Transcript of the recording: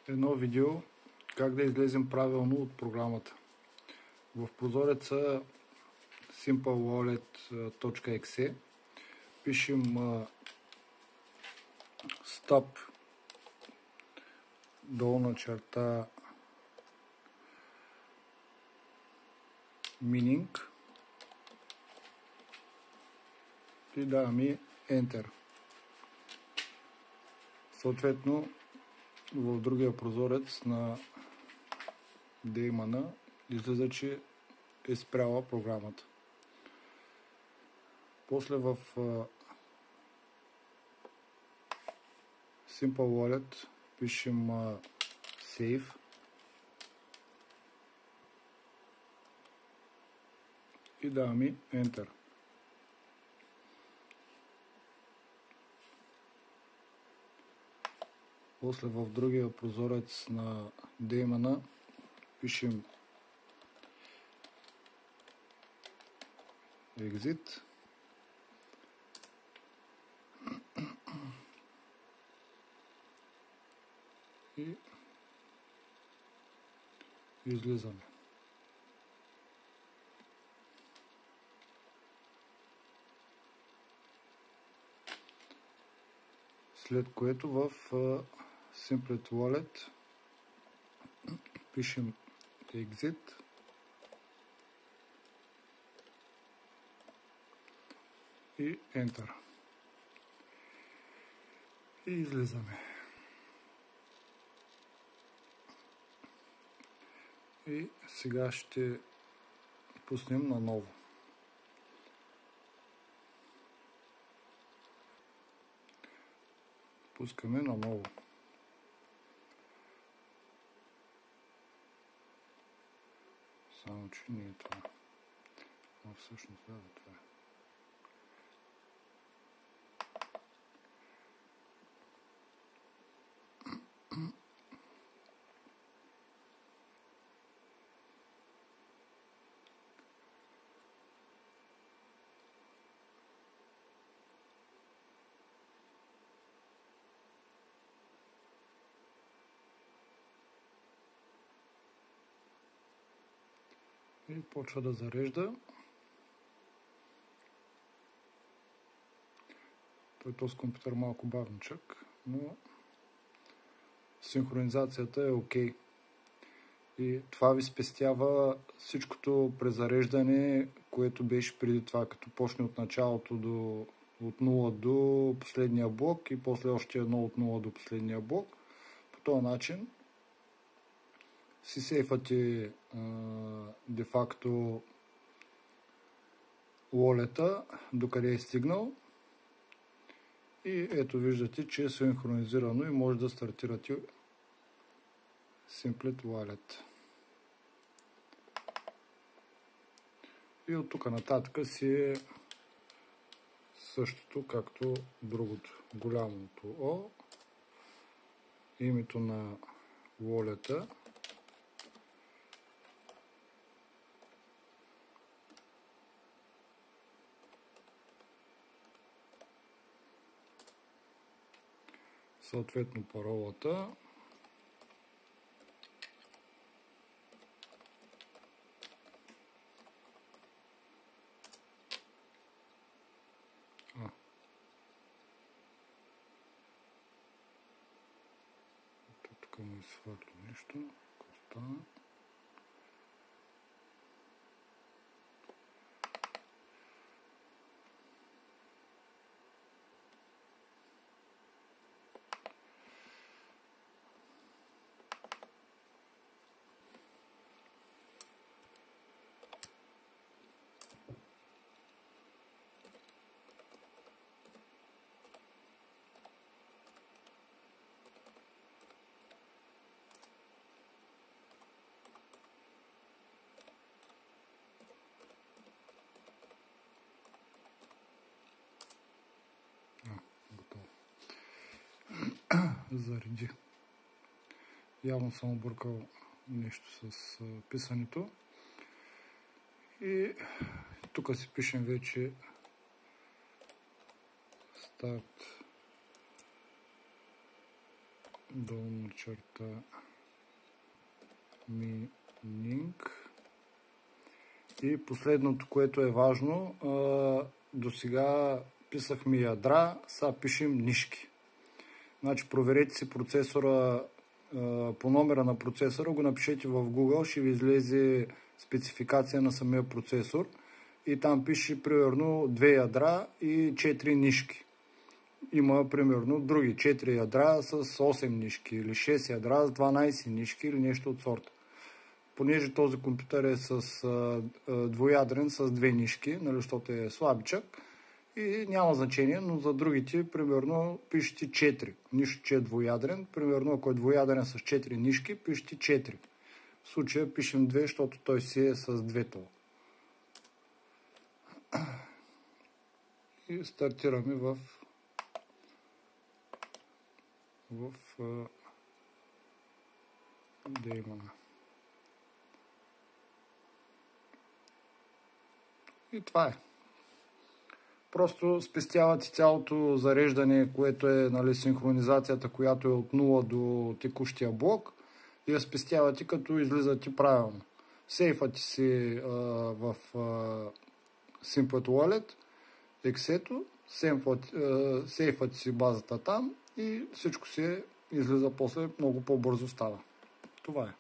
едно видео как да излезем правилно от програмата. В прозореца simplewallet.exe пишем stop долна черта meaning и даваме Enter. Съответно, в другия прозорец на деймана излиза, че е спряла програмата. После в Simple Wallet пишем Save и даваме Enter. После в другия прозорец на деймана пишем Exit и излизаме. След което в Simple Wallet пишем Exit и Enter. И излизаме. И сега ще пуснем наново. Пускаме наново. Само че не е това. Но всъщност да, това е. И почва да зарежда. Този компютър малко бавничък, но синхронизацията е окей. И това ви спестява всичкото презареждане, което беше преди това, като почне от началото от 0 до последния блок и после още едно от 0 до последния блок. По този начин си сейфате де-факто wallet-а, докъде е стигнал. И ето виждате, че е синхронизирано и може да стартирате Simple Wallet. И от тук нататък си е същото, както другото. Голямото О, името на wallet-а, съответно паролата, тук му изхвърля нещо, остана. Готово. Зареди. Явно съм объркал нещо с писането. И тук си пишем вече Start долна черта meaning. И последното, което е важно, до сега писахме ядра, сега пишем нишки. Значи проверете си процесора по номера на процесора, го напишете в Google, ще ви излезе спецификация на самия процесор и там пише примерно 2 ядра и 4 нишки. Има примерно други 4 ядра с 8 нишки или 6 ядра с 12 нишки или нещо от сорта. Понеже този компютър е с двоядрен с 2 нишки, нали, защото е слабичък, и няма значение, но за другите, примерно, пишете 4. Нищо, че е двоядрен. Примерно, ако е двоядрен с 4 нишки, пишете 4. В случая пишем 2, защото той си е с 2 това. И стартираме в Daemon. И това е. Просто спестявате цялото зареждане, което е, нали, синхронизацията, която е от 0 до текущия блок, и я спестявате, като излизате правилно. Сейфате си в Simplet Wallet, Excel-то, сейфате си базата там и всичко си излиза после, много по-бързо става. Това е.